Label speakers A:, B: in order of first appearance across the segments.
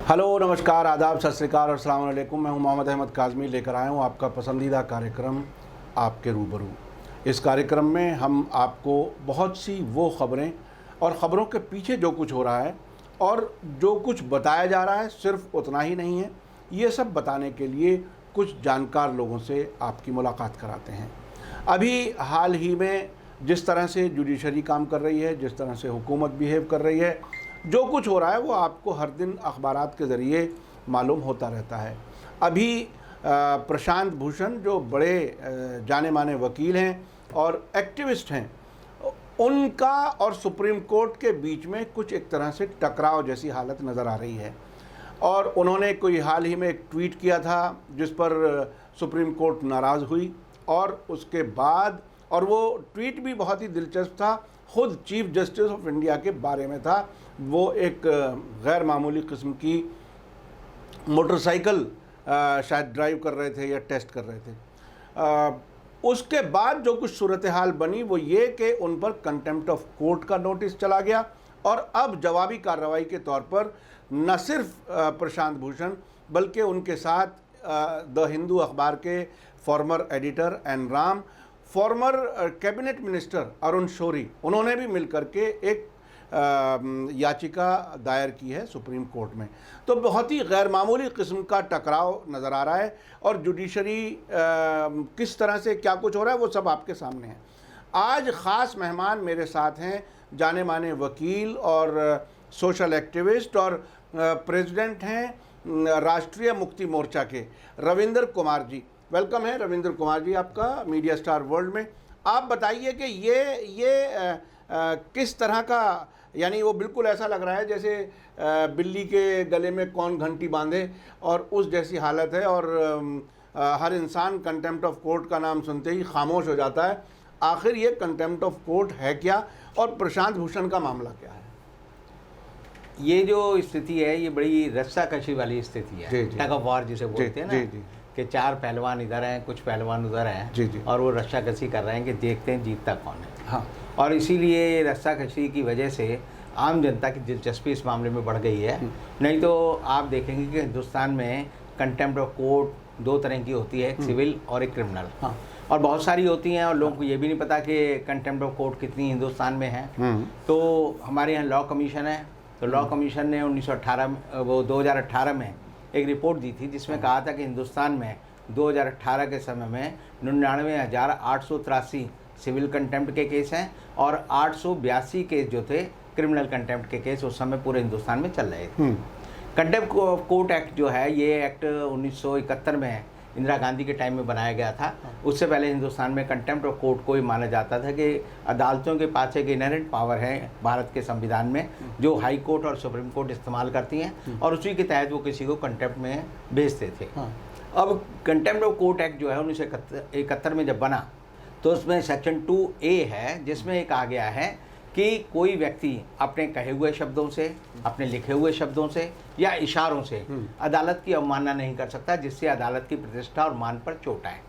A: Hello, नमस्कार, आदाब, सत श्री अकाल और अस्सलाम वालेकुम। मैं हूं मोहम्मद अहमद काज़मी, लेकर आया हूं आपका पसंदीदा कार्यक्रम आपके रूबरू। इस कार्यक्रम में हम आपको बहुत सी वो ख़बरें और ख़बरों के पीछे जो कुछ हो रहा है और जो कुछ बताया जा रहा है सिर्फ उतना ही नहीं है, ये सब बताने के लिए कुछ जानकार लोगों से आपकी मुलाकात कराते हैं। अभी हाल ही में जिस तरह से जुडिशरी काम कर रही है, जिस तरह से हुकूमत बिहेव कर रही है, जो कुछ हो रहा है वो आपको हर दिन अखबारात के ज़रिए मालूम होता रहता है। अभी प्रशांत भूषण जो बड़े जाने माने वकील हैं और एक्टिविस्ट हैं, उनका और सुप्रीम कोर्ट के बीच में कुछ एक तरह से टकराव जैसी हालत नज़र आ रही है। और उन्होंने कोई हाल ही में एक ट्वीट किया था जिस पर सुप्रीम कोर्ट नाराज़ हुई, और उसके बाद और वो ट्वीट भी बहुत ही दिलचस्प था, ख़ुद चीफ जस्टिस ऑफ इंडिया के बारे में था। वो एक गैर मामूली किस्म की मोटरसाइकिल शायद ड्राइव कर रहे थे या टेस्ट कर रहे थे। उसके बाद जो कुछ सूरत हाल बनी वो ये कि उन पर कंटेम्प्ट ऑफ कोर्ट का नोटिस चला गया, और अब जवाबी कार्रवाई के तौर पर न सिर्फ प्रशांत भूषण बल्कि उनके साथ द हिंदू अखबार के former editor N Ram, former cabinet minister Arun Shourie, उन्होंने भी मिलकर के एक याचिका दायर की है सुप्रीम कोर्ट में। तो बहुत ही गैर मामूली किस्म का टकराव नज़र आ रहा है, और जुडिशरी किस तरह से क्या कुछ हो रहा है वो सब आपके सामने है। आज ख़ास मेहमान मेरे साथ हैं, जाने माने वकील और सोशल एक्टिविस्ट और प्रेसिडेंट हैं राष्ट्रीय मुक्ति मोर्चा के रविंद्र कुमार जी। वेलकम है रविंद्र कुमार जी आपका मीडिया स्टार वर्ल्ड में। आप बताइए कि ये किस तरह का, यानी वो बिल्कुल ऐसा लग रहा है जैसे बिल्ली के गले में कौन घंटी बांधे, और उस जैसी हालत है, और हर इंसान कंटेम्प्ट ऑफ कोर्ट का नाम सुनते ही खामोश हो जाता है। आखिर ये कंटेम्प्ट ऑफ कोर्ट है क्या, और प्रशांत भूषण का मामला क्या है?
B: ये जो स्थिति है ये बड़ी रस्साकशी वाली स्थिति है, टग ऑफ वॉर जिसे बोलते हैं ना, कि चार पहलवान इधर हैं, कुछ पहलवान उधर हैं, और वो रस्साकशी कर रहे हैं कि देखते हैं जीतता कौन है।
A: हाँ। और
B: इसीलिए रस्साकशी की वजह से आम जनता की दिलचस्पी इस मामले में बढ़ गई है। नहीं तो आप देखेंगे कि हिंदुस्तान में कंटेम्प्ट ऑफ कोर्ट दो तरह की होती है, एक सिविल और एक क्रिमिनल। हाँ। और बहुत सारी होती हैं, और लोगों को ये भी नहीं पता कि कंटेम्प्ट ऑफ कोर्ट कितनी हिंदुस्तान में है। तो हमारे यहाँ लॉ कमीशन है, तो लॉ कमीशन ने 2018 में एक रिपोर्ट दी थी जिसमें कहा था कि हिंदुस्तान में 2018 के समय में 99,883 सिविल कंटेम्प्ट के केस हैं, और 882 केस जो थे क्रिमिनल कंटेम्प्ट के केस उस समय पूरे हिंदुस्तान में चल रहे थे। कंटेम्प्ट ऑफ कोर्ट एक्ट जो है, ये एक्ट 1971 में इंदिरा गांधी के टाइम में बनाया गया था। उससे पहले हिंदुस्तान में कंटेम्प्ट ऑफ कोर्ट को ही माना जाता था कि अदालतों के पास एक इनहेरेंट पावर है भारत के संविधान में, जो हाई कोर्ट और सुप्रीम कोर्ट इस्तेमाल करती हैं, और उसी के तहत वो किसी को कंटेम्प्ट में भेजते थे। अब कंटेम्प्ट ऑफ कोर्ट एक्ट जो है 1971 में जब बना, तो उसमें सेक्शन 2A है जिसमें एक आ गया है कि कोई व्यक्ति अपने कहे हुए शब्दों से, अपने लिखे हुए शब्दों से या इशारों से अदालत की अवमानना नहीं कर सकता जिससे अदालत की प्रतिष्ठा और मान पर चोट आए।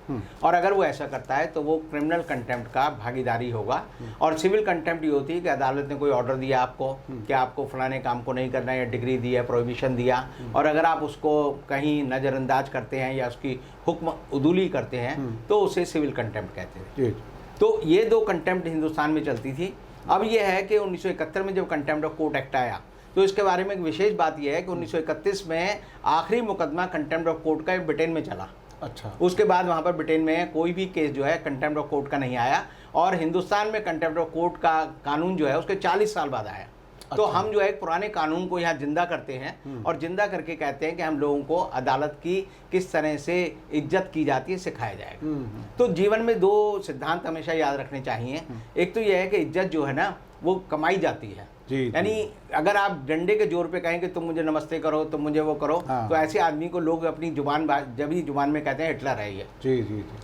B: और अगर वो ऐसा करता है तो वो क्रिमिनल कंटेम्प्ट का भागीदारी होगा। और सिविल कंटेम्प्ट ये होती है कि अदालत ने कोई ऑर्डर दिया आपको कि आपको फलाने काम को नहीं करना, या डिग्री दी है, प्रोहिबिशन दिया, और अगर आप उसको कहीं नज़रअंदाज करते हैं या उसकी हुक्म उदूली करते हैं तो उसे सिविल कंटेम्प्ट कहते हैं। तो ये दो कंटेम्प्ट हिंदुस्तान में चलती थी। अब यह है कि 1971 में जब कंटेम्प्ट ऑफ कोर्ट एक्ट आया तो इसके बारे में एक विशेष बात यह है कि 1931 में आखिरी मुकदमा कंटेम्प्ट ऑफ कोर्ट का ब्रिटेन में चला। अच्छा। उसके बाद वहाँ पर ब्रिटेन में कोई भी केस जो है कंटेम्प्ट ऑफ कोर्ट का नहीं आया, और हिंदुस्तान में कंटेम्प्ट ऑफ कोर्ट का कानून जो है उसके 40 साल बाद आया। तो हम जो है एक पुराने कानून को यहाँ जिंदा करते हैं, और जिंदा करके कहते हैं कि हम लोगों को अदालत की किस तरह से इज्जत की जाती है सिखाया जाएगा। तो जीवन में दो सिद्धांत हमेशा याद रखने चाहिए। एक तो यह है कि इज्जत जो है ना वो कमाई जाती है, यानी अगर आप डंडे के जोर पे कहें कि तुम मुझे नमस्ते करो, तुम मुझे वो करो, तो ऐसे आदमी को लोग अपनी जुबान जब ही जुबान में कहते हैं हिटलर है ये।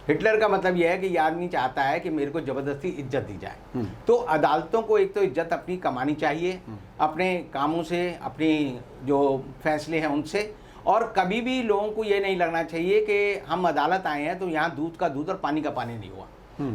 B: हिटलर का मतलब यह है कि ये आदमी चाहता है कि मेरे को जबरदस्ती इज्जत दी जाए। तो अदालतों को एक तो इज्जत अपनी कमानी चाहिए, अपने कामों से, अपनी जो फैसले हैं उनसे, और कभी भी लोगों को ये नहीं लगना चाहिए कि हम अदालत आए हैं तो यहाँ दूध का दूध और पानी का पानी नहीं हुआ।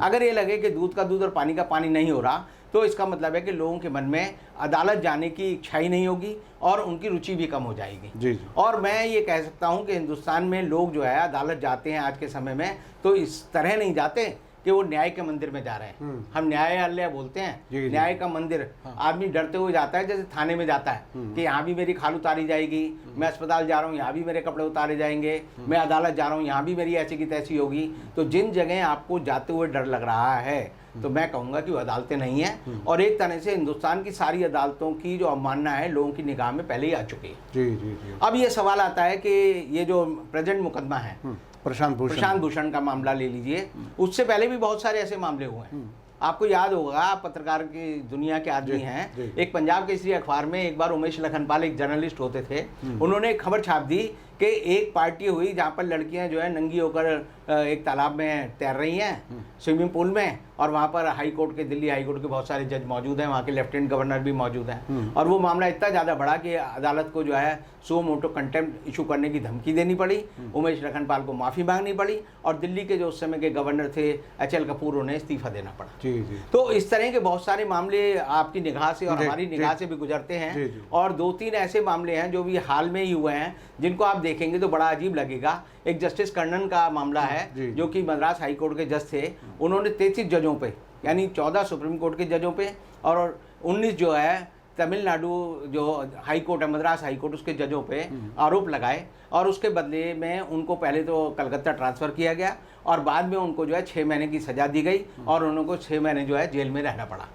B: अगर ये लगे कि दूध का दूध और पानी का पानी नहीं हो रहा तो इसका मतलब है कि लोगों के मन में अदालत जाने की इच्छा ही नहीं होगी और उनकी रुचि भी कम हो जाएगी।
A: जी जी।
B: और मैं ये कह सकता हूँ कि हिंदुस्तान में लोग जो है अदालत जाते हैं आज के समय में तो इस तरह नहीं जाते कि वो न्याय के मंदिर में जा रहे हैं। हम न्यायालय बोलते हैं,
A: जी, जी।
B: न्याय का मंदिर। आदमी डरते हुए जाता है, जैसे थाने में जाता है कि यहाँ भी मेरी खाल उतारी जाएगी, मैं अस्पताल जा रहा हूँ यहाँ भी मेरे कपड़े उतारे जाएंगे, मैं अदालत जा रहा हूँ यहाँ भी मेरी ऐसी की तैसी होगी। तो जिन जगह आपको जाते हुए डर लग रहा है तो मैं कहूँगा कि वो अदालतें नहीं हैं, और एक तरह से हिंदुस्तान की सारी अदालतों की जो अवमानना है लोगों की निगाह में पहले ही आ चुकी है।
A: जी जी जी।
B: अब ये सवाल आता है कि ये जो प्रेजेंट मुकदमा है
A: प्रशांत
B: भूषण का मामला ले लीजिए, उससे पहले भी बहुत सारे ऐसे मामले हुए हैं। आपको याद होगा, आप पत्रकार की दुनिया के आदमी हैं, एक पंजाब केसरी अखबार में एक बार उमेश लखनपाल एक जर्नलिस्ट होते थे, उन्होंने एक खबर छाप दी कि एक पार्टी हुई जहाँ पर लड़कियाँ जो है नंगी होकर एक तालाब में तैर रही हैं स्विमिंग पूल में, और वहाँ पर हाई कोर्ट के, दिल्ली हाई कोर्ट के बहुत सारे जज मौजूद हैं, वहाँ के लेफ्टिनेंट गवर्नर भी मौजूद हैं, और वो मामला इतना ज़्यादा बढ़ा कि अदालत को जो है सो मोटो कंटेम्प्ट इशू करने की धमकी देनी पड़ी, उमेश लखनपाल को माफ़ी मांगनी पड़ी, और दिल्ली के जो उस समय के गवर्नर थे HL कपूर, उन्हें इस्तीफा देना पड़ा।
A: जी जी।
B: तो इस तरह के बहुत सारे मामले आपकी निगाह से और हमारी निगाह से भी गुजरते हैं, और 2-3 ऐसे मामले हैं जो भी हाल में ही हुए हैं जिनको आप देखेंगे तो बड़ा अजीब लगेगा। एक जस्टिस कर्णन का मामला है जो कि मद्रास हाई कोर्ट के जज थे, उन्होंने 33 जजों पे, यानी 14 सुप्रीम कोर्ट के जजों पे और 19 जो है तमिलनाडु जो हाई कोर्ट है, मद्रास हाई कोर्ट, उसके जजों पे आरोप लगाए, और उसके बदले में उनको पहले तो कलकत्ता ट्रांसफ़र किया गया और बाद में उनको जो है 6 महीने की सज़ा दी गई और उनको 6 महीने जो है जेल में रहना पड़ा।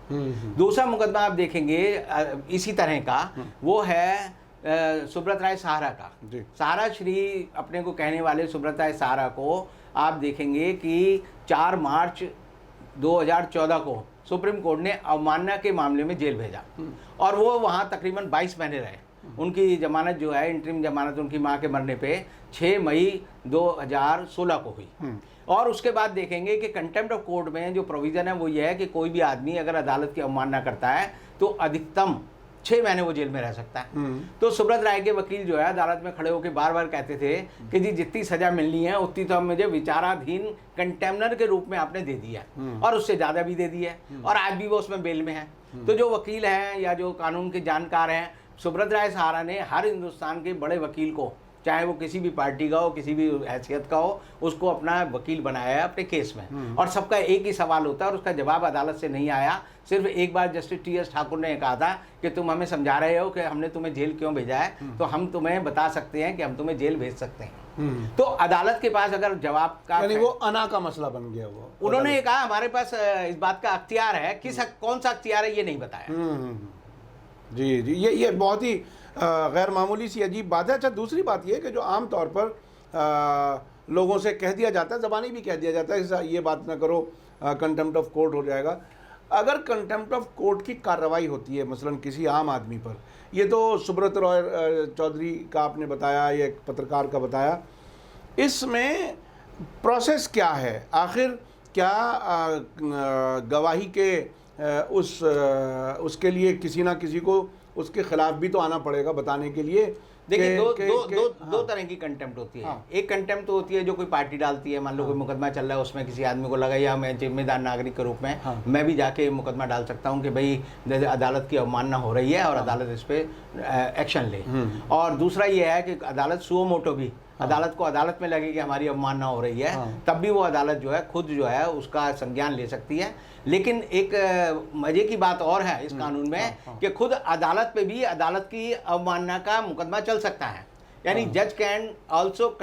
B: दूसरा मुकदमा आप देखेंगे इसी तरह का, वो है सुब्रत राय सहारा का। सहारा श्री अपने को कहने वाले सुब्रत राय सहारा को आप देखेंगे कि 4 मार्च 2014 को सुप्रीम कोर्ट ने अवमानना के मामले में जेल भेजा, और वो वहाँ तकरीबन 22 महीने रहे। उनकी जमानत जो है, इंटरिम जमानत उनकी मां के मरने पे 6 मई 2016 को हुई। और उसके बाद देखेंगे कि कंटेम्प्ट ऑफ कोर्ट में जो प्रोविज़न है वो ये है कि कोई भी आदमी अगर अदालत की अवमानना करता है तो अधिकतम 6 महीने वो जेल में रह सकता है। तो सुब्रत राय के वकील जो है अदालत में खड़े होकर बार बार कहते थे कि जी जितनी सजा मिलनी है उतनी तो मुझे विचाराधीन कंटेम्नर के रूप में आपने दे दी है, और उससे ज़्यादा भी दे दी है, और आज भी वो उसमें बेल में है। तो जो वकील हैं या जो कानून के जानकार हैं, सुब्रत राय सहारा ने हर हिंदुस्तान के बड़े वकील को, चाहे वो किसी भी पार्टी का हो, किसी भी हैसियत का हो, उसको अपना वकील बनाया है अपने केस में, और सबका एक ही सवाल होता है और उसका जवाब अदालत से नहीं आया। सिर्फ एक बार जस्टिस TS ठाकुर ने कहा था कि तुम हमें समझा रहे हो कि हमने तुम्हें जेल क्यों भेजा है, तो हम तुम्हें बता सकते हैं कि हम तुम्हें जेल भेज सकते हैं। तो अदालत के पास अगर जवाब का,
A: यानी वो अना का मसला बन गया। वो
B: उन्होंने ये कहा हमारे पास इस बात का अख्तियार है, कौन सा अख्तियार है ये नहीं बताया।
A: जी जी, ये बहुत ही गैर मामूली सी अजीब बात है। अच्छा, दूसरी बात ये कि जो आम तौर पर लोगों से कह दिया जाता है, ज़बानी भी कह दिया जाता है, ये बात ना करो, कंटेम्प्ट ऑफ कोर्ट हो जाएगा। अगर कंटेम्प्ट ऑफ कोर्ट की कार्रवाई होती है मसलन किसी आम आदमी पर, ये तो सुब्रत रॉय चौधरी का आपने बताया, ये एक पत्रकार का बताया, इसमें प्रोसेस क्या है आखिर? क्या गवाही के उसके लिए किसी ना किसी को उसके खिलाफ भी तो आना पड़ेगा बताने के लिए?
B: देखिए दो तरह की कंटेम्प्ट होती है। एक कंटेम्प्ट तो होती है जो कोई पार्टी डालती है, मान लो कोई मुकदमा चल रहा है, उसमें किसी आदमी को लगा या मैं जिम्मेदार नागरिक के रूप में मैं भी जाके मुकदमा डाल सकता हूँ कि भाई अदालत की अवमानना हो रही है और अदालत इस पर एक्शन ले। और दूसरा ये है कि अदालत सुओ मोटो भी, अदालत को अदालत में लगे कि हमारी अवमानना हो रही है, तब भी वो अदालत जो है खुद जो है उसका संज्ञान ले सकती है। लेकिन एक मजे की बात और है इस कानून में कि खुद अदालत पे भी अदालत की अवमानना का मुकदमा चल सकता है, यानी जज can also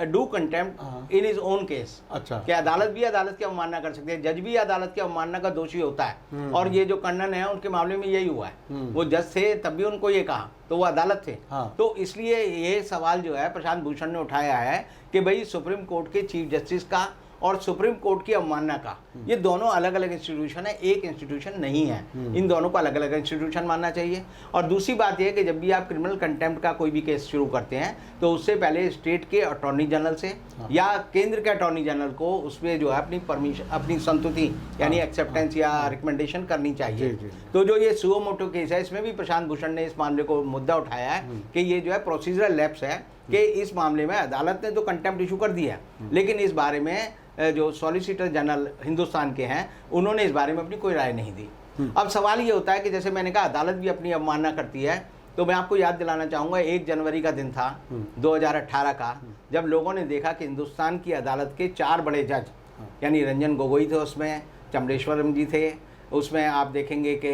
B: do contempt in his own case.
A: अच्छा,
B: कि अदालत भी अदालत की अवमानना कर सकती है, जज भी अदालत की अवमानना का दोषी होता है। और ये जो कर्णन है उनके मामले में यही हुआ है, वो जज थे तब भी उनको ये कहा, तो वो अदालत थे। तो इसलिए ये सवाल जो है प्रशांत भूषण ने उठाया है कि भाई सुप्रीम कोर्ट के चीफ जस्टिस का और सुप्रीम कोर्ट की अवमानना का, ये दोनों अलग अलग इंस्टीट्यूशन है, एक इंस्टीट्यूशन नहीं है। इन दोनों को अलग अलग इंस्टीट्यूशन मानना चाहिए। और दूसरी बात यह है कि जब भी आप क्रिमिनल कंटेम्प्ट का कोई भी केस शुरू करते हैं तो उससे पहले स्टेट के अटॉर्नी जनरल से या केंद्र के अटॉर्नी जनरल को उसमें जो है अपनी परमिशन, अपनी संतुति यानी एक्सेप्टेंस या रिकमेंडेशन करनी चाहिए। तो जो ये सुओ मोटो केस है, इसमें भी प्रशांत भूषण ने इस मामले को मुद्दा उठाया है कि ये जो है प्रोसीजरल लैप्स है कि इस मामले में अदालत ने तो कंटेम्प्ट इशू कर दिया है, लेकिन इस बारे में जो सॉलिसिटर जनरल हिंदुस्तान के हैं उन्होंने इस बारे में अपनी कोई राय नहीं दी। अब सवाल ये होता है कि जैसे मैंने कहा अदालत भी अपनी अवमानना करती है, तो मैं आपको याद दिलाना चाहूँगा 1 जनवरी का दिन था 2018 का, जब लोगों ने देखा कि हिंदुस्तान की अदालत के 4 बड़े जज, यानी रंजन गोगोई थे उसमें, चमरेश्वरम जी थे उसमें, आप देखेंगे कि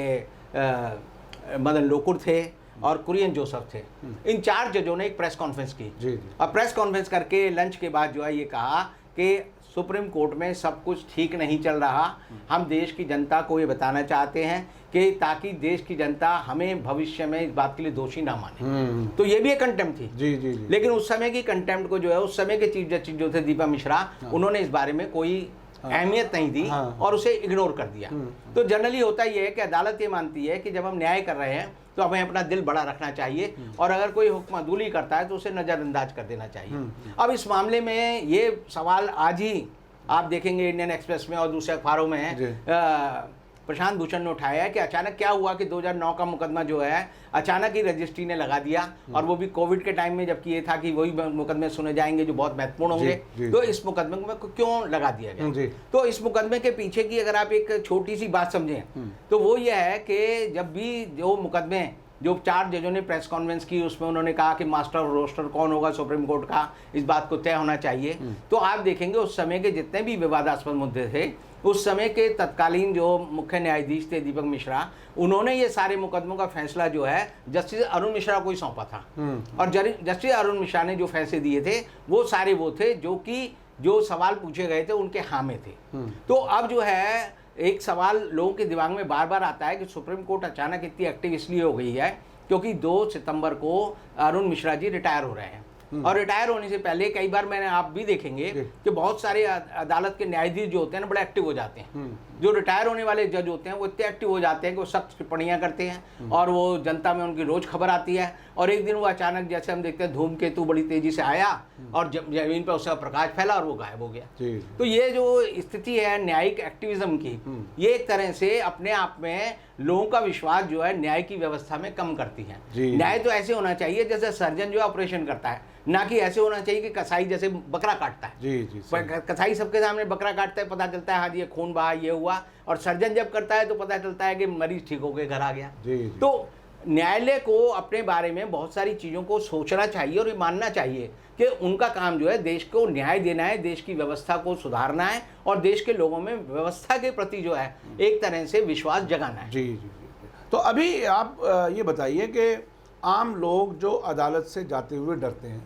B: मदन लोकुर थे और कुरियन जोसेफ थे, इन 4 जजों ने एक प्रेस कॉन्फ्रेंस की। और प्रेस कॉन्फ्रेंस करके लंच के बाद जो है ये कहा कि सुप्रीम कोर्ट में सब कुछ ठीक नहीं चल रहा, हम देश की जनता को ये बताना चाहते हैं कि ताकि देश की जनता हमें भविष्य में इस बात के लिए दोषी ना माने। तो ये भी एक कंटेम्प्ट थी।
A: जी।
B: लेकिन उस समय की कंटेम्प्ट को जो है उस समय के चीफ जस्टिस जो थे दीपक मिश्रा, उन्होंने इस बारे में कोई अहमियत नहीं दी और उसे इग्नोर कर दिया। तो जनरली होता ही है कि अदालत ये मानती है कि जब हम न्याय कर रहे हैं तो हमें अपना दिल बड़ा रखना चाहिए और अगर कोई हुक्मदुली करता है तो उसे नज़रअंदाज कर देना चाहिए। अब इस मामले में ये सवाल आज ही आप देखेंगे इंडियन एक्सप्रेस में और दूसरे अखबारों में प्रशांत भूषण ने उठाया है कि अचानक क्या हुआ कि 2009 का मुकदमा जो है अचानक ही रजिस्ट्री ने लगा दिया, और वो भी कोविड के टाइम में, जबकि ये था कि वही मुकदमे सुने जाएंगे जो बहुत महत्वपूर्ण होंगे। तो इस मुकदमे में क्यों लगा दिया गया? तो इस मुकदमे के पीछे की अगर आप एक छोटी सी बात समझें तो वो ये है कि जब भी जो मुकदमे जो 4 जजों ने प्रेस कॉन्फ्रेंस की उसमें उन्होंने कहा कि मास्टर और रोस्टर कौन होगा सुप्रीम कोर्ट का, इस बात को तय होना चाहिए। तो आप देखेंगे उस समय के जितने भी विवादास्पद मुद्दे थे, उस समय के तत्कालीन जो मुख्य न्यायाधीश थे दीपक मिश्रा, उन्होंने ये सारे मुकदमों का फैसला जो है जस्टिस अरुण मिश्रा को ही सौंपा था। और जस्टिस अरुण मिश्रा ने जो फैसले दिए थे वो सारे वो थे जो कि जो सवाल पूछे गए थे उनके हाँ में थे। तो अब जो है एक सवाल लोगों के दिमाग में बार बार आता है कि सुप्रीम कोर्ट अचानक इतनी एक्टिव इसलिए हो गई है क्योंकि 2 सितंबर को अरुण मिश्रा जी रिटायर हो रहे हैं, और रिटायर होने से पहले कई बार मैंने आप भी देखेंगे कि बहुत सारे अदालत के न्यायाधीश जो होते हैं ना बड़े एक्टिव हो जाते हैं। जो रिटायर होने वाले जज होते हैं वो इतने एक्टिव हो जाते हैं कि वो सख्त टिप्पणियां करते हैं और वो जनता में उनकी रोज खबर आती है, और एक दिन वो अचानक जैसे हम देखते हैं धूमकेतु बड़ी तेजी से आया और जमीन पर उसका प्रकाश फैला और वो गायब हो गया। तो ये जो स्थिति है न्यायिक एक्टिविज्म की, ये एक तरह से अपने आप में लोगों का विश्वास जो है न्याय की व्यवस्था में कम करती है। न्याय तो ऐसे होना चाहिए जैसे सर्जन जो है ऑपरेशन करता है, ना कि ऐसे होना चाहिए कि कसाई जैसे बकरा काटता है। कसाई सबके सामने बकरा काटता है, पता चलता है हाँ ये खून बहा, ये हुआ, और सर्जन जब करता है तो पता चलता है कि मरीज ठीक हो गए, घर आ गया। तो न्यायालय को अपने बारे में बहुत सारी चीज़ों को सोचना चाहिए और ये मानना चाहिए कि उनका काम जो है देश को न्याय देना है, देश की व्यवस्था को सुधारना है और देश के लोगों में व्यवस्था के प्रति जो है एक तरह से विश्वास जगाना है।
A: जी। तो अभी आप ये बताइए कि आम लोग जो अदालत से जाते हुए डरते हैं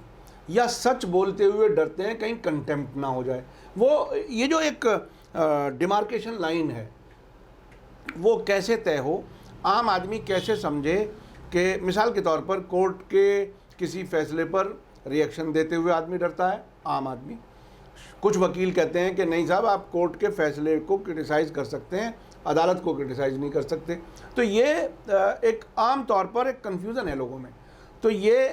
A: या सच बोलते हुए डरते हैं कहीं कंटेम्प्ट ना हो जाए, वो ये जो एक डिमार्केशन लाइन है वो कैसे तय हो? आम आदमी कैसे समझे कि मिसाल के तौर पर कोर्ट के किसी फैसले पर रिएक्शन देते हुए आदमी डरता है, आम आदमी, कुछ वकील कहते हैं कि नहीं साहब आप कोर्ट के फैसले को क्रिटिसाइज़ कर सकते हैं, अदालत को क्रिटिसाइज़ नहीं कर सकते। तो ये एक आम तौर पर एक कन्फ्यूज़न है लोगों में। तो ये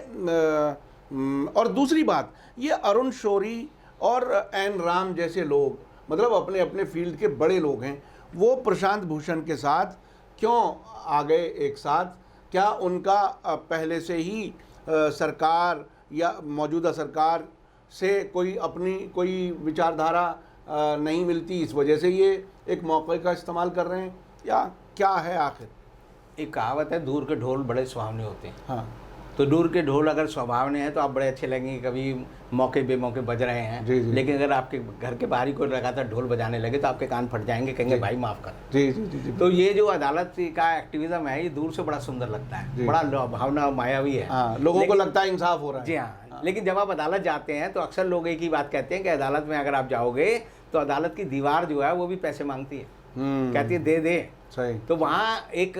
A: और दूसरी बात, ये अरुण शौरी और एन राम जैसे लोग, मतलब अपने अपने फील्ड के बड़े लोग हैं, वो प्रशांत भूषण के साथ क्यों आ गए एक साथ? क्या उनका पहले से ही सरकार या मौजूदा सरकार से कोई विचारधारा नहीं मिलती, इस वजह से ये एक मौके का इस्तेमाल कर रहे हैं, या क्या है आखिर?
B: एक कहावत है, दूर के ढोल बड़े सुहावने होते हैं।
A: हाँ,
B: तो दूर के ढोल अगर स्वभावने हैं तो आप बड़े अच्छे लगेंगे, कभी मौके बेमौके बज रहे हैं।
A: जी।
B: लेकिन अगर आपके घर के बाहर ही कोई लगातार ढोल बजाने लगे तो आपके कान फट जाएंगे, कहेंगे भाई माफ़ कर।
A: जी।
B: तो ये जो अदालत का एक्टिविज्म है ये दूर से बड़ा सुंदर लगता है, बड़ा भावना मायावी है।
A: हाँ, लोगों को लगता है इंसाफ हो रहा है।
B: जी हाँ, लेकिन जब आप अदालत जाते हैं तो अक्सर लोग एक ही बात कहते हैं कि अदालत में अगर आप जाओगे तो अदालत की दीवार जो है वो भी पैसे मांगती है, कहती है दे दे।
A: सही।
B: तो वहाँ एक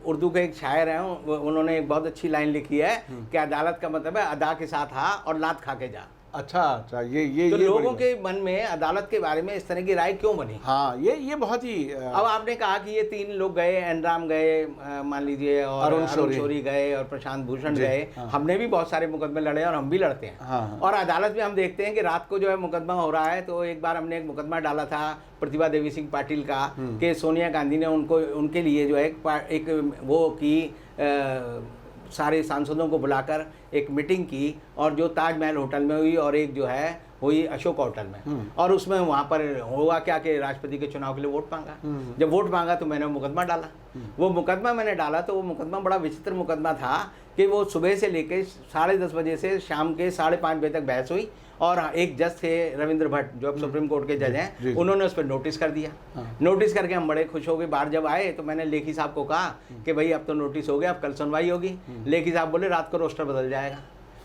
B: उर्दू के एक शायर हैं, उन्होंने एक बहुत अच्छी लाइन लिखी है कि अदालत का मतलब है अदा के साथ आ और लात खा के जा।
A: अच्छा,
B: तो
A: ये
B: लोगों के मन में अदालत के बारे में इस तरह की राय क्यों बनी?
A: हाँ, ये बहुत ही
B: अब आपने कहा कि ये 3 लोग गए, एन राम गए मान लीजिए, और अरुण शौरी गए और प्रशांत भूषण गए। हमने भी बहुत सारे मुकदमे लड़े और हम भी लड़ते हैं।
A: हाँ।
B: और अदालत में हम देखते हैं कि रात को जो है मुकदमा हो रहा है, तो एक बार हमने एक मुकदमा डाला था प्रतिभा देवी सिंह पाटिल का कि सोनिया गांधी ने उनके लिए जो है एक वो की सारे सांसदों को बुलाकर एक मीटिंग की, और जो ताजमहल होटल में हुई और एक जो है हुई अशोक होटल में, और उसमें वहाँ पर हुआ क्या कि राष्ट्रपति के चुनाव के लिए वोट मांगा। जब वोट मांगा तो मैंने मुकदमा डाला। वो मुकदमा मैंने डाला तो वो मुकदमा बड़ा विचित्र मुकदमा था कि वो सुबह से लेकर 10:30 बजे से शाम के 5:30 बजे तक बहस हुई, और एक जज थे रविंद्र भट्ट जो अब सुप्रीम कोर्ट के जज हैं, उन्होंने उस पर नोटिस कर दिया। नोटिस करके हम बड़े खुश हो गए। बाहर जब आए तो मैंने लेखी साहब को कहा कि भाई अब तो नोटिस हो गया, अब कल सुनवाई होगी। लेखी साहब बोले रात को रोस्टर बदल जाएगा,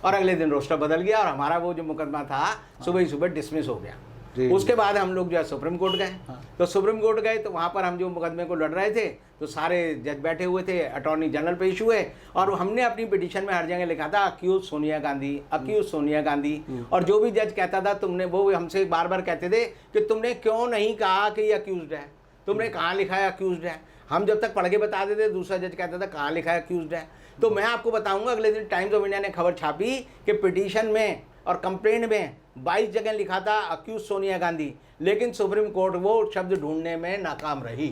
B: और अगले दिन रोस्टर बदल गया, और हमारा वो जो मुकदमा था सुबह ही सुबह डिसमिस हो गया। उसके बाद हम लोग जो है सुप्रीम कोर्ट गए। तो सुप्रीम कोर्ट गए तो वहाँ पर हम जो मुकदमे को लड़ रहे थे तो सारे जज बैठे हुए थे, अटॉर्नी जनरल पेश हुए, और हमने अपनी पिटीशन में हर जगह लिखा था अक्यूज सोनिया गांधी, अक्यूज सोनिया गांधी। और जो भी जज कहता था तुमने, वो हमसे बार बार कहते थे कि तुमने क्यों नहीं कहा कि ये अक्यूज्ड है, तुमने कहाँ लिखा है अक्यूज्ड है। हम जब तक पढ़ के बता देते, दूसरा जज कहता था कहाँ लिखा है अक्यूज्ड है। तो मैं आपको बताऊंगा, अगले दिन टाइम्स ऑफ इंडिया ने खबर छापी कि पिटीशन में और कंप्लेंट में 22 जगह लिखा था अक्यूज सोनिया गांधी, लेकिन सुप्रीम कोर्ट वो शब्द ढूंढने में नाकाम रही।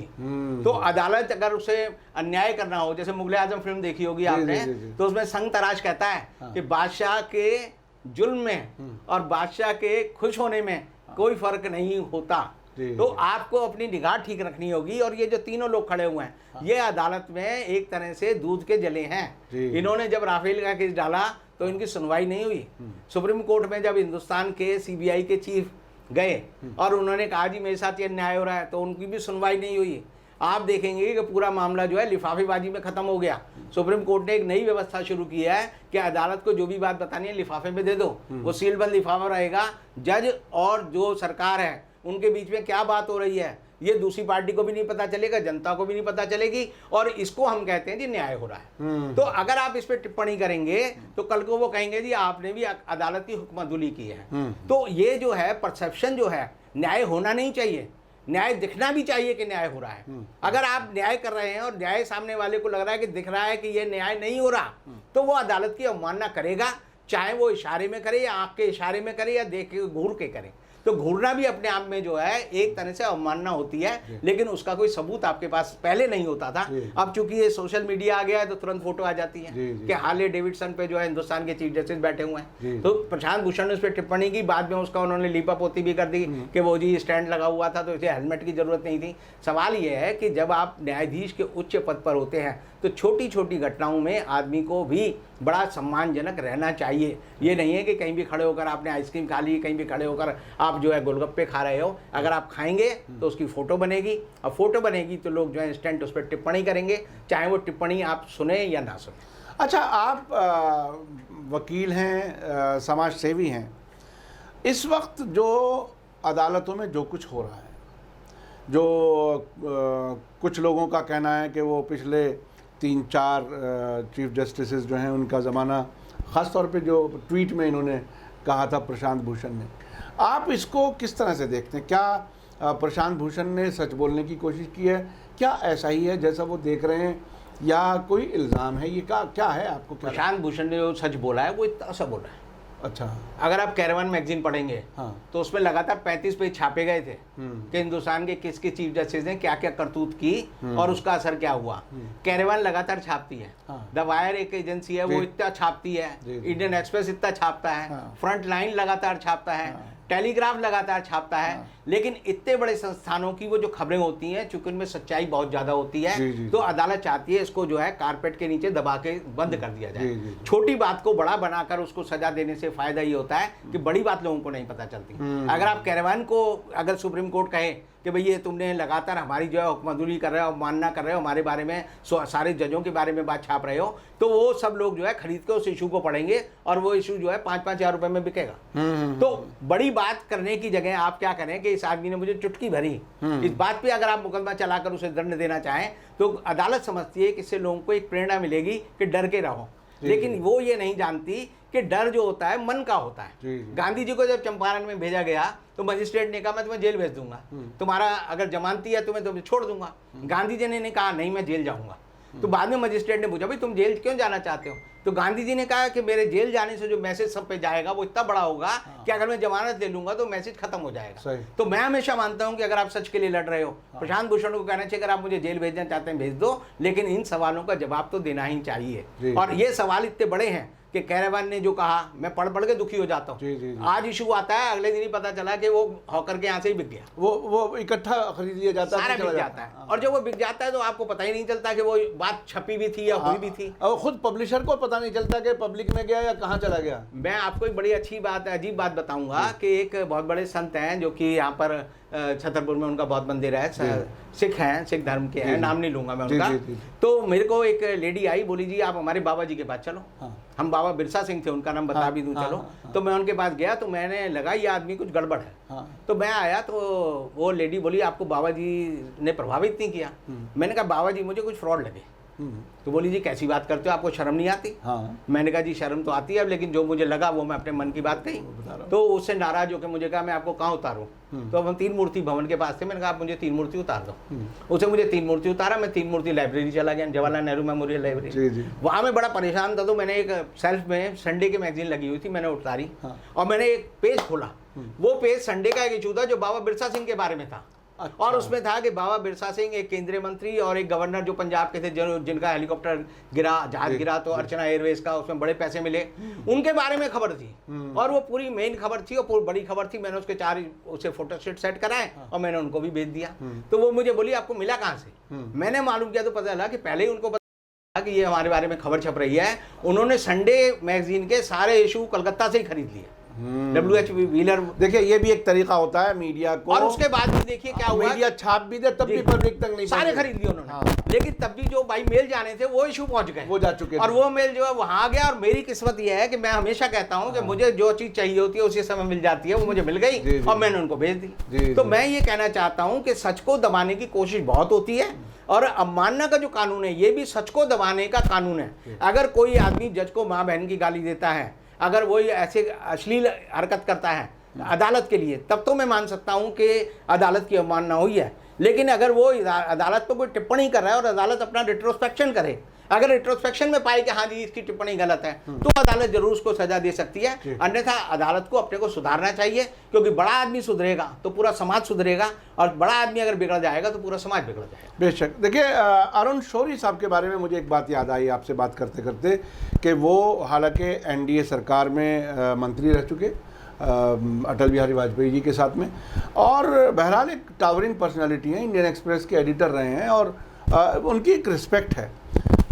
B: तो अदालत अगर उसे अन्याय करना हो, जैसे मुगल आजम फिल्म देखी होगी आपने, तो उसमें संग तराश कहता है कि बादशाह के जुल्म में और बादशाह के खुश होने में कोई फर्क नहीं होता। तो आपको अपनी निगाह ठीक रखनी होगी। और ये जो तीनों लोग खड़े हुए हैं, ये अदालत में एक तरह से दूध के जले हैं। इन्होंने जब राफेल का केस डाला तो इनकी सुनवाई नहीं हुई। सुप्रीम कोर्ट में जब हिंदुस्तान के सीबीआई के चीफ गए और उन्होंने कहा जी मेरे साथ ये अन्याय हो रहा है, तो उनकी भी सुनवाई नहीं हुई। आप देखेंगे कि पूरा मामला जो है लिफाफेबाजी में खत्म हो गया। सुप्रीम कोर्ट ने एक नई व्यवस्था शुरू की है कि अदालत को जो भी बात बतानी है लिफाफे में दे दो, वो सीलबंद लिफाफा रहेगा। जज और जो सरकार है उनके बीच में क्या बात हो रही है ये दूसरी पार्टी को भी नहीं पता चलेगा, जनता को भी नहीं पता चलेगी, और इसको हम कहते हैं जी न्याय हो रहा है। तो अगर आप इस पर टिप्पणी करेंगे तो कल को वो कहेंगे जी आपने भी अदालत की हुक्मदुली की है। तो ये जो है परसेप्शन जो है, न्याय होना नहीं चाहिए, न्याय दिखना भी चाहिए कि न्याय हो रहा है। अगर आप न्याय कर रहे हैं और न्याय सामने वाले को लग रहा है कि दिख रहा है कि ये न्याय नहीं हो रहा, तो वो अदालत की अवमानना करेगा, चाहे वो इशारे में करे या आंख के इशारे में करे या देख के घूर के करे। तो घूरना भी अपने आप में जो है एक तरह से अवमानना होती है, लेकिन उसका कोई सबूत आपके पास पहले नहीं होता था। अब चूंकि ये सोशल मीडिया आ गया है तो तुरंत फोटो आ जाती है कि हार्ले डेविडसन पे जो है हिंदुस्तान के चीफ जस्टिस बैठे हुए हैं। तो प्रशांत भूषण ने उस पर टिप्पणी की, बाद में उसका उन्होंने लीपा पोती भी कर दी कि वो जी स्टैंड लगा हुआ था तो इसे हेलमेट की जरूरत नहीं थी। सवाल ये है कि जब आप न्यायाधीश के उच्च पद पर होते हैं तो छोटी छोटी घटनाओं में आदमी को भी बड़ा सम्मानजनक रहना चाहिए। ये नहीं है कि कहीं भी खड़े होकर आपने आइसक्रीम खा ली, कहीं भी खड़े होकर आप जो है गोलगप्पे खा रहे हो। अगर आप खाएंगे तो उसकी फ़ोटो बनेगी, और फोटो बनेगी तो लोग जो है इंस्टेंट उस पर टिप्पणी करेंगे, चाहे वो टिप्पणी आप सुने या ना सुने।
A: अच्छा, आप वकील हैं, समाज सेवी हैं। इस वक्त जो अदालतों में जो कुछ हो रहा है, जो कुछ लोगों का कहना है कि वो पिछले 3-4 चीफ जस्टिस जो हैं उनका ज़माना, ख़ास तौर पे जो ट्वीट में इन्होंने कहा था प्रशांत भूषण ने, आप इसको किस तरह से देखते हैं? क्या प्रशांत भूषण ने सच बोलने की कोशिश की है? क्या ऐसा ही है जैसा वो देख रहे हैं, या कोई इल्ज़ाम है? ये क्या है आपको?
B: प्रशांत भूषण ने जो सच बोला है वो इतना सा बोला है।
A: अच्छा,
B: अगर आप कैरवान मैगजीन पढ़ेंगे तो उसमें लगातार 35 पेज छापे गए थे कि हिंदुस्तान के किस किस चीफ जस्टिस ने क्या क्या करतूत की और उसका असर क्या हुआ। कैरवान लगातार छापती है, द वायर एक एजेंसी है वो इतना छापती है, इंडियन एक्सप्रेस इतना छापता है, फ्रंट लाइन लगातार छापता है, टेलीग्राफ लगातार छापता है। लेकिन इतने बड़े संस्थानों की वो जो खबरें होती हैं, चूंकि उनमें सच्चाई बहुत ज़्यादा होती है, तो अदालत चाहती है इसको जो है कारपेट के नीचे दबा के बंद कर दिया जाए। छोटी बात को बड़ा बनाकर उसको सजा देने से फायदा ये होता है कि बड़ी बात लोगों को नहीं पता चलती। अगर आप कैरवान को, अगर सुप्रीम कोर्ट कहे कि भाई ये तुमने लगातार हमारी जो है हुक्मदुली कर रहे हो, अवमानना कर रहे हो, हमारे बारे में सारे जजों के बारे में बात छाप रहे हो, तो वो सब लोग जो है खरीद के उस इशू को पढ़ेंगे और वो इशू जो है 5-5 हज़ार रुपए में बिकेगा। तो बड़ी बात करने की जगह आप क्या करें कि इस आदमी ने मुझे चुटकी भरी, इस बात पे अगर आप मुकदमा चलाकर उसे दंड देना चाहें तो अदालत समझती है कि इससे लोगों को एक प्रेरणा मिलेगी कि डर के रहो। लेकिन वो ये नहीं जानती कि डर जो होता है मन का होता है। गांधी जी को जब चंपारण में भेजा गया तो मजिस्ट्रेट ने कहा मैं तुम्हें जेल भेज दूंगा, तुम्हारा अगर जमानती है तुम्हें छोड़ दूंगा। गांधी जी ने कहा नहीं मैं जेल जाऊंगा। तो बाद में मजिस्ट्रेट ने पूछा भाई तुम जेल क्यों जाना चाहते हो, तो गांधी जी ने कहा कि मेरे जेल जाने से जो मैसेज सब पे जाएगा वो इतना बड़ा होगा कि अगर मैं जमानत ले लूंगा तो मैसेज खत्म हो जाएगा। तो मैं हमेशा मानता हूं कि अगर आप सच के लिए लड़ रहे हो, प्रशांत भूषण को कहना चाहिए अगर आप मुझे जेल भेजना चाहते हैं भेज दो, लेकिन इन सवालों का जवाब तो देना ही चाहिए। और ये सवाल इतने बड़े हैं कि कैरेवान ने जो कहा, मैं पढ़ पढ़ के दुखी हो जाता हूँ। आज इशू आता है, अगले दिन ही पता चला कि वो हॉकर के यहाँ से ही बिक गया,
A: वो इकट्ठा खरीद लिया जाता है,
B: सारा बिक जाता है। और जब वो बिक जाता है तो आपको पता ही नहीं चलता कि वो बात छपी भी थी या हुई भी थी,
A: और खुद पब्लिशर को पता नहीं चलता कि पब्लिक में गया या कहाँ चला गया।
B: मैं आपको एक बड़ी अच्छी बात, अजीब बात बताऊंगा कि एक बहुत बड़े संत हैं जो कि यहाँ पर छतरपुर में उनका बहुत मंदिर है, सिख हैं, सिख धर्म के हैं, नाम नहीं लूंगा मैं उनका। तो मेरे को एक लेडी आई, बोली जी आप हमारे बाबा जी के पास चलो। हम बाबा बिरसा सिंह थे, उनका नाम बता भी दूं चलो। तो मैं उनके पास गया तो मैंने लगा ये आदमी कुछ गड़बड़ है। तो मैं आया तो वो लेडी बोली आपको बाबा जी ने प्रभावित नहीं किया। मैंने कहा बाबा जी मुझे कुछ फ्रॉड लगे। तो बोली जी कैसी बात करते हो, आपको शर्म नहीं आती? मैंने कहा जी शर्म तो आती है, लेकिन जो मुझे लगा वो मैं अपने मन की बात कही। तो उससे नाराज होकर मुझे कहा मैं आपको कहाँ उतारूं? तो अब हम 3 मूर्ति भवन के पास थे, मैंने कहा आप मुझे 3 मूर्ति उतार दो। उसे मुझे 3 मूर्ति उतारा, मैं 3 मूर्ति लाइब्रेरी चला गया, जवाहरलाल नेहरू मेमोरियल लाइब्रेरी। वहाँ मैं बड़ा परेशान था, तो मैंने एक सेल्फ में संडे की मैगजीन लगी हुई थी, मैंने उतारी और मैंने एक पेज खोला। वो पेज संडे का एक इशू था जो बाबा बिरसा सिंह के बारे में था। और उसमें था कि बाबा बिरसा सिंह एक केंद्रीय मंत्री और एक गवर्नर जो पंजाब के थे, जिनका हेलीकॉप्टर गिरा, जहाज गिरा तो अर्चना एयरवेज का, उसमें बड़े पैसे मिले, उनके बारे में खबर थी। और वो पूरी मेन खबर थी और पूरी बड़ी खबर थी। मैंने उसके 4 उसे फोटोस्टेट सेट कराए और मैंने उनको भी भेज दिया। तो वो मुझे बोली आपको मिला कहाँ से? मैंने मालूम किया तो पता चला कि पहले ही उनको पता कि ये हमारे बारे में खबर छप रही है। उन्होंने संडे मैगजीन के सारे इशू कलकत्ता से ही खरीद लिए। WH व्हीलर, देखिए ये भी एक तरीका होता है मीडिया को। और उसके बाद भी देखिए क्या हुआ,
A: मीडिया छाप भी दे तब भी पब्लिक तक नहीं,
B: सारे खरीद लिए उन्होंने। लेकिन तब भी जो भाई मेल जाने थे वो इशू पहुंच गए,
A: वो जा चुके
B: और वो मेल जो है वहां आ गया। और मेरी किस्मत ये है कि मैं हमेशा कहता हूं कि मुझे जो चीज चाहिए होती है उसी समय मिल जाती है, वो मुझे मिल गई और मैंने उनको भेज दी। तो मैं ये कहना चाहता हूं कि सच को दबाने की कोशिश बहुत होती है, और अवमानना का जो कानून है ये भी सच को दबाने का कानून है। अगर कोई आदमी जज को माँ बहन की गाली देता है, अगर वो ऐसे अश्लील हरकत करता है अदालत के लिए, तब तो मैं मान सकता हूं कि अदालत की अवमानना हुई है। लेकिन अगर वो अदालत पर कोई टिप्पणी कर रहा है और अदालत अपना रिट्रोस्पेक्शन करे, अगर रिट्रोस्पेक्शन में पाए कि हाँ जी इसकी टिप्पणी गलत है, तो अदालत जरूर उसको सजा दे सकती है। अन्यथा अदालत को अपने को सुधारना चाहिए, क्योंकि बड़ा आदमी सुधरेगा तो पूरा समाज सुधरेगा, और बड़ा आदमी अगर बिगड़ जाएगा तो पूरा समाज बिगड़ जाएगा।
A: बेशक। देखिए अरुण शौरी साहब के बारे में मुझे एक बात याद आई आपसे बात करते करते, कि वो हालांकि NDA सरकार में मंत्री रह चुके अटल बिहारी वाजपेयी जी के साथ में, और बहरहाल एक टावरिंग पर्सनालिटी हैं, इंडियन एक्सप्रेस के एडिटर रहे हैं, और उनकी एक रिस्पेक्ट है।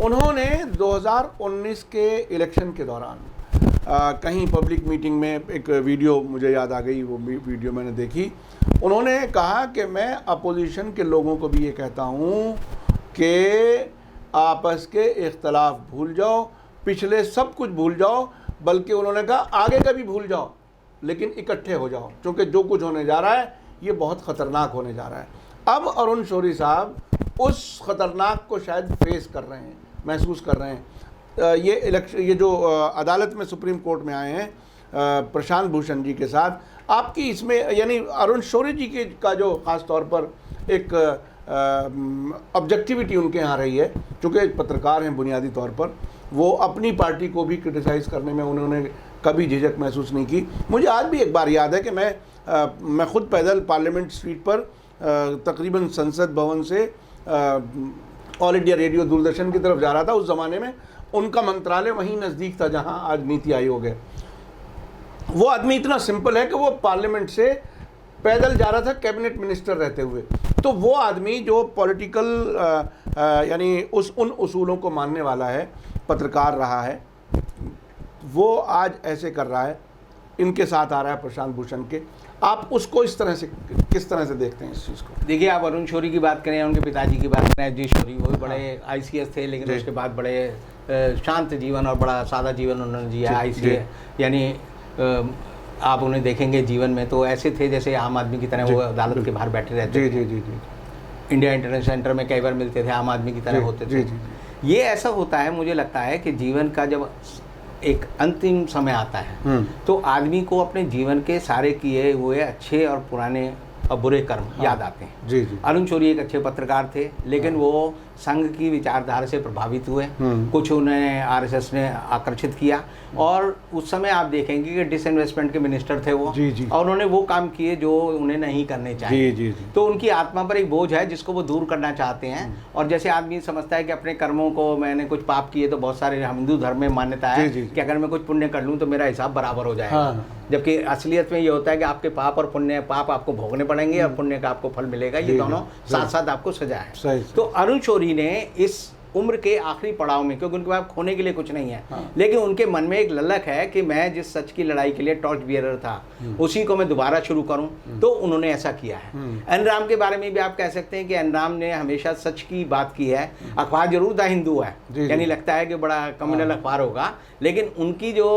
A: उन्होंने 2019 के इलेक्शन के दौरान कहीं पब्लिक मीटिंग में एक वीडियो मुझे याद आ गई, वो वीडियो मैंने देखी। उन्होंने कहा कि मैं अपोजिशन के लोगों को भी ये कहता हूँ कि आपस के इख्तलाफ भूल जाओ, पिछले सब कुछ भूल जाओ, बल्कि उन्होंने कहा आगे का भी भूल जाओ, लेकिन इकट्ठे हो जाओ, क्योंकि जो कुछ होने जा रहा है ये बहुत ख़तरनाक होने जा रहा है। अब अरुण शौरी साहब उस ख़तरनाक को शायद फेस कर रहे हैं, महसूस कर रहे हैं। ये जो अदालत में सुप्रीम कोर्ट में आए हैं प्रशांत भूषण जी के साथ, आपकी इसमें यानी अरुण शौरी जी के का जो ख़ास तौर पर एक ऑब्जेक्टिविटी उनके यहाँ रही है, क्योंकि पत्रकार हैं बुनियादी तौर पर, वो अपनी पार्टी को भी क्रिटिसाइज़ करने में उन्होंने कभी झिझक महसूस नहीं की। मुझे आज भी एक बार याद है कि मैं खुद पैदल पार्लियामेंट स्ट्रीट पर तकरीबन संसद भवन से ऑल इंडिया रेडियो दूरदर्शन की तरफ जा रहा था। उस ज़माने में उनका मंत्रालय वहीं नज़दीक था जहां आज नीति आयोग है। वो आदमी इतना सिंपल है कि वो पार्लियामेंट से पैदल जा रहा था कैबिनेट मिनिस्टर रहते हुए। तो वो आदमी जो पॉलिटिकल यानी उन उसूलों को मानने वाला है, पत्रकार रहा है, वो आज ऐसे कर रहा है, इनके साथ आ रहा है प्रशांत भूषण के। आप उसको इस तरह से किस तरह से देखते हैं इस चीज़ को?
B: देखिए, आप अरुण शौरी की बात करें, उनके पिताजी की बात करें, जी शौरी, वो भी बड़े ICS थे, लेकिन उसके बाद बड़े शांत जीवन और बड़ा सादा जीवन उन्होंने जिया। ICS यानी आप उन्हें देखेंगे जीवन में तो ऐसे थे जैसे आम आदमी की तरह, वो अदालत के बाहर बैठे रहते थे। जी। इंडिया इंटरनेशनल सेंटर में कई बार मिलते थे, आम आदमी की तरह होते थे। ये ऐसा होता है, मुझे लगता है कि जीवन का जब एक अंतिम समय आता है तो आदमी को अपने जीवन के सारे किए हुए अच्छे और पुराने और बुरे कर्म याद आते हैं।
A: जी जी।
B: अरुण शौरी एक अच्छे पत्रकार थे, लेकिन वो संघ की विचारधारा से प्रभावित हुए, कुछ उन्हें आरएसएस ने आकर्षित किया, और उस समय आप देखेंगे कि डिसइन्वेस्टमेंट के मिनिस्टर थे वो,
A: जी जी।
B: और उन्होंने वो काम किए जो उन्हें नहीं करने चाहिए।
A: जी जी जी।
B: तो उनकी आत्मा पर एक बोझ है जिसको वो दूर करना चाहते हैं। और जैसे आदमी समझता है कि अपने कर्मों को, मैंने कुछ पाप किए, तो बहुत सारे हिंदू धर्म में मान्यता है कि अगर मैं कुछ पुण्य कर लूँ तो मेरा हिसाब बराबर हो जाएगा।
A: हाँ।
B: जबकि असलियत में ये होता है कि आपके पाप और पुण्य, पाप आपको भोगने पड़ेंगे और पुण्य का आपको फल मिलेगा। ये दोनों साथ साथ आपको सजा है। तो अरुण शौरी ने इस उम्र के आखिरी पड़ाव में, क्योंकि उनके पास खोने के लिए कुछ नहीं है, लेकिन उनके मन में एक ललक है कि मैं जिस सच की लड़ाई के लिए टॉर्च बियरर था उसी को मैं दोबारा शुरू करूं, तो उन्होंने ऐसा किया है। एन राम के बारे में भी आप कह सकते हैं कि एन राम ने हमेशा सच की बात की है। अखबार जरूर द हिंदू है, यानी लगता है कि बड़ा कम्युनल अखबार होगा, लेकिन उनकी जो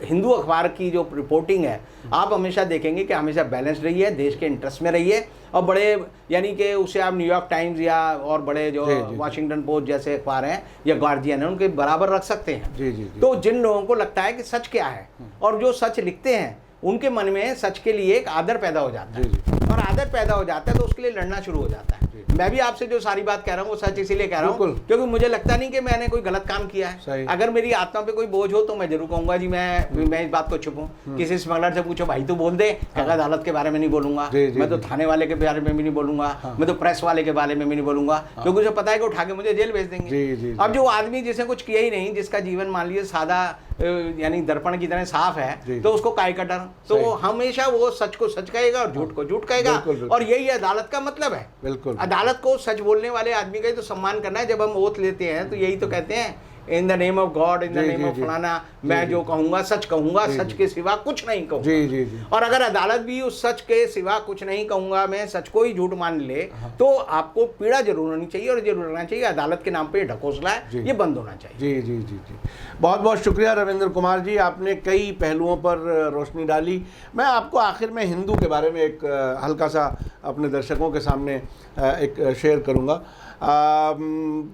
B: हिंदू अखबार की जो रिपोर्टिंग है, आप हमेशा देखेंगे कि हमेशा बैलेंस रही है, देश के इंटरेस्ट में रही है, और बड़े, यानी कि उसे आप न्यूयॉर्क टाइम्स या और बड़े जो वाशिंगटन पोस्ट जैसे अखबार हैं या गार्जियन है, उनके बराबर रख सकते हैं।
A: जी जी जी।
B: तो जिन लोगों को लगता है कि सच क्या है, और जो सच लिखते हैं, उनके मन में सच के लिए एक आदर पैदा हो जाता है, और आदर पैदा हो जाता है तो उसके लिए लड़ना शुरू हो जाता है। मैं भी आपसे जो सारी बात कह रहा हूँ वो सच इसीलिए कह रहा हूँ क्योंकि मुझे लगता नहीं कि मैंने कोई गलत काम किया है। अगर मेरी आत्मा पे कोई बोझ हो तो मैं जरूर कहूंगा जी मैं इस बात को छुपूं। किसी स्मगलर से पूछो भाई तू बोल दे, कहता अदालत के बारे में नहीं बोलूंगा, मैं तो थाने वाले के बारे में भी नहीं बोलूंगा, मैं तो प्रेस वाले के बारे में भी नहीं बोलूंगा, क्योंकि उसे पता है कि उठा के मुझे जेल भेज देंगे। अब जो आदमी जिसे कुछ किया ही नहीं, जिसका जीवन मान लीजिए सादा यानी दर्पण की तरह साफ है, तो उसको काय का डर, तो हमेशा वो सच को सच कहेगा और झूठ को झूठ कहेगा। और यही अदालत का मतलब है। बिल्कुल, अदालत को सच बोलने वाले आदमी का ही तो सम्मान करना है। जब हम ओथ लेते हैं तो यही तो कहते हैं, in the name of God, in the name of फलाना, मैं जो कहूंगा सच कहूंगा, सच के सिवा कुछ नहीं कहूंगा। और अगर अदालत भी उस सच के सिवा कुछ नहीं कहूंगा, मैं सच को ही झूठ मान ले, तो आपको पीड़ा जरूर होनी चाहिए, और जरूर होना चाहिए अदालत के नाम पे ढकोसला है, ये बंद होना चाहिए।
A: जी जी जी जी। बहुत बहुत शुक्रिया रविंद्र कुमार जी, आपने कई पहलुओं पर रोशनी डाली। मैं आपको आखिर में हिंदू के बारे में एक हल्का सा अपने दर्शकों के सामने एक शेयर करूंगा।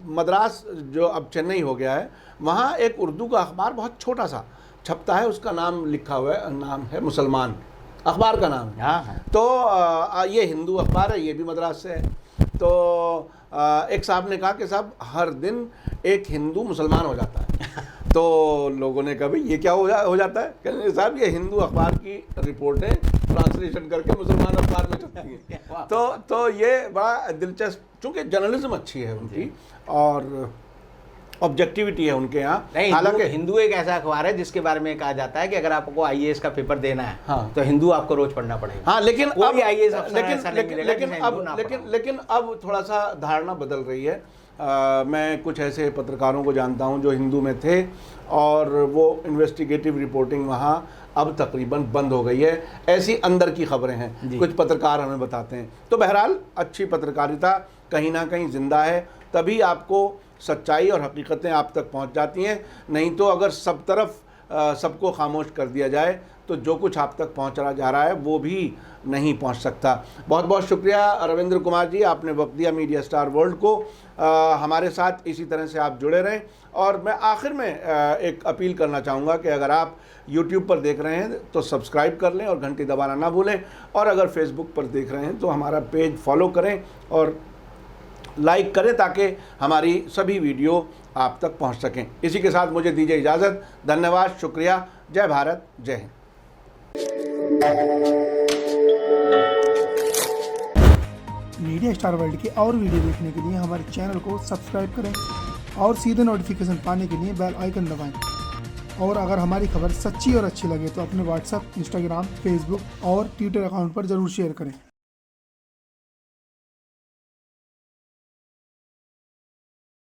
A: मद्रास जो अब चेन्नई हो गया है, वहाँ एक उर्दू का अखबार बहुत छोटा सा छपता है, उसका नाम लिखा हुआ है, नाम है मुसलमान, अखबार का नाम है। तो ये हिंदू अखबार है, ये भी मद्रास से है। तो एक साहब ने कहा कि साहब हर दिन एक हिंदू मुसलमान हो जाता है। तो लोगों ने कहा भाई ये क्या हो जाता है? कहते साहब ये हिंदू अखबार की रिपोर्टें ट्रांसलेशन करके मुसलमान अखबार में छपती हैं। तो ये बड़ा दिलचस्प, चूँकि जर्नलिज्म अच्छी है उनकी और ऑब्जेक्टिविटी है उनके यहाँ।
B: हालांकि हिंदू एक ऐसा अखबार है जिसके बारे में कहा जाता है कि अगर आपको आईएएस का पेपर देना है, हाँ, तो हिंदू आपको रोज पढ़ना पड़ेगा।
A: हाँ, लेकिन
B: अब आईएएस
A: लेकिन अब थोड़ा सा धारणा बदल रही है। मैं कुछ ऐसे पत्रकारों को जानता हूं जो हिंदू में थे और वो इन्वेस्टिगेटिव रिपोर्टिंग वहां अब तकरीबन बंद हो गई है, ऐसी अंदर की खबरें हैं, कुछ पत्रकार हमें बताते हैं। तो बहरहाल अच्छी पत्रकारिता कहीं ना कहीं जिंदा है, तभी आपको सच्चाई और हकीकतें आप तक पहुंच जाती हैं। नहीं तो अगर सब तरफ सबको खामोश कर दिया जाए तो जो कुछ आप तक पहुंचा जा रहा है वो भी नहीं पहुंच सकता। बहुत बहुत शुक्रिया रविंद्र कुमार जी, आपने वक्त दिया मीडिया स्टार वर्ल्ड को। हमारे साथ इसी तरह से आप जुड़े रहें। और मैं आखिर में एक अपील करना चाहूँगा कि अगर आप YouTube पर देख रहे हैं तो सब्सक्राइब कर लें और घंटी दबाना ना भूलें, और अगर Facebook पर देख रहे हैं तो हमारा पेज फॉलो करें और लाइक करें ताकि हमारी सभी वीडियो आप तक पहुंच सकें। इसी के साथ मुझे दीजिए इजाज़त। धन्यवाद, शुक्रिया, जय भारत, जय हिंद।
C: मीडिया स्टार वर्ल्ड की और वीडियो देखने के लिए हमारे चैनल को सब्सक्राइब करें और सीधे नोटिफिकेशन पाने के लिए बेल आइकन दबाएं। और अगर हमारी खबर सच्ची और अच्छी लगे तो अपने व्हाट्सएप, इंस्टाग्राम, फेसबुक और ट्विटर अकाउंट पर ज़रूर शेयर करें।